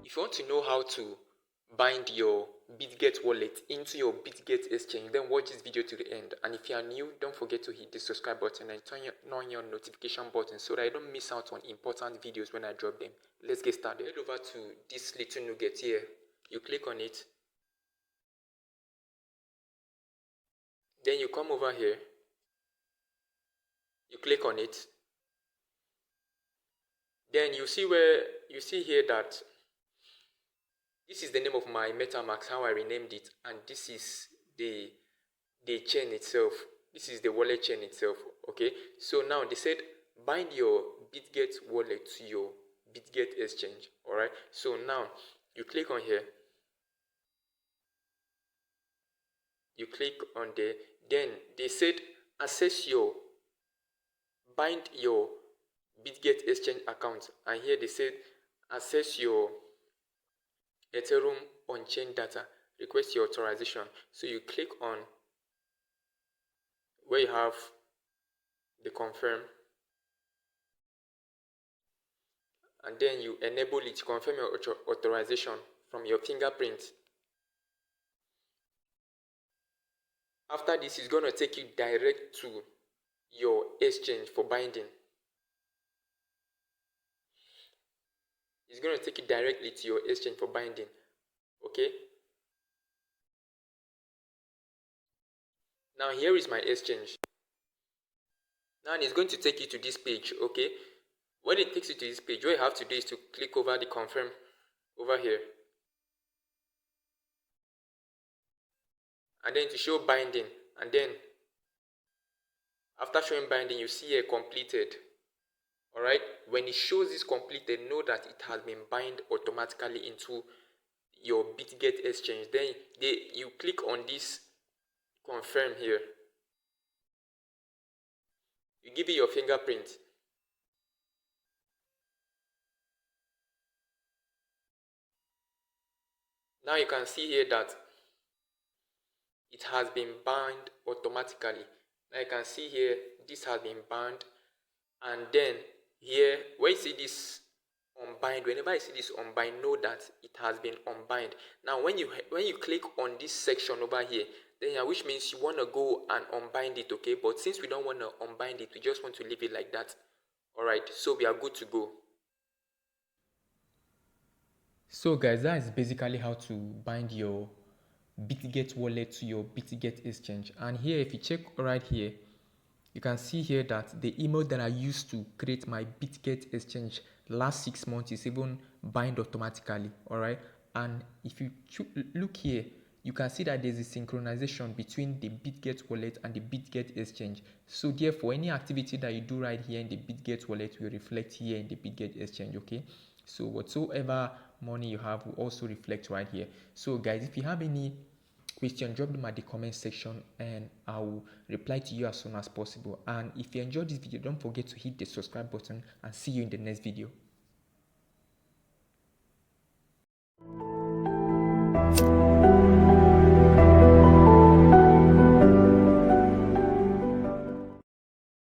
If you want to know how to bind your Bitget wallet into your Bitget Exchange, then watch this video to the end. And if you are new, don't forget to hit the subscribe button and turn on your notification button so that you don't miss out on important videos when I drop them. Let's get started. Head over to this little nugget here. You click on it. Then you come over here. You click on it. Then you see here that this is the name of my MetaMask, how I renamed it, and this is the chain itself. This is the wallet chain itself. Okay, so now they said bind your Bitget wallet to your Bitget Exchange. All right, so now you click on here. You click on there. Then they said bind your Bitget Exchange account, and here they said access your Ethereum on-chain data, request your authorization. So you click on where you have the confirm, and then you enable it, confirm your authorization from your fingerprint. After this, it's going to take you direct to your exchange for binding. It's going to take you directly to your exchange for binding. Okay. Now here is my exchange. Now it's going to take you to this page. Okay. When it takes you to this page, what you have to do is to click over the confirm over here. And then to show binding. And then after showing binding, you see here completed. Alright, when it shows this completed, know that it has been bind automatically into your Bitget Exchange. Then you click on this confirm here. You give it your fingerprint. Now you can see here that it has been bound automatically. Now you can see here this has been bound, and then here where you see this unbind, whenever I see this unbind, know that it has been unbind. Now when you click on this section over here, then which means you want to go and unbind it, okay? But since we don't want to unbind it, we just want to leave it like that. All right, so we are good to go. So guys, that is basically how to bind your Bitget wallet to your Bitget Exchange. And here, if you check right here, you can see here that the email that I used to create my Bitget Exchange last 6 months is even bind automatically. All right, and if you look here, you can see that there's a synchronization between the Bitget wallet and the Bitget Exchange. So therefore, any activity that you do right here in the Bitget wallet will reflect here in the Bitget Exchange. Okay, so whatsoever money you have will also reflect right here. So guys, if you have any question, drop them at the comment section and I will reply to you as soon as possible. And if you enjoyed this video, don't forget to hit the subscribe button, and see you in the next video.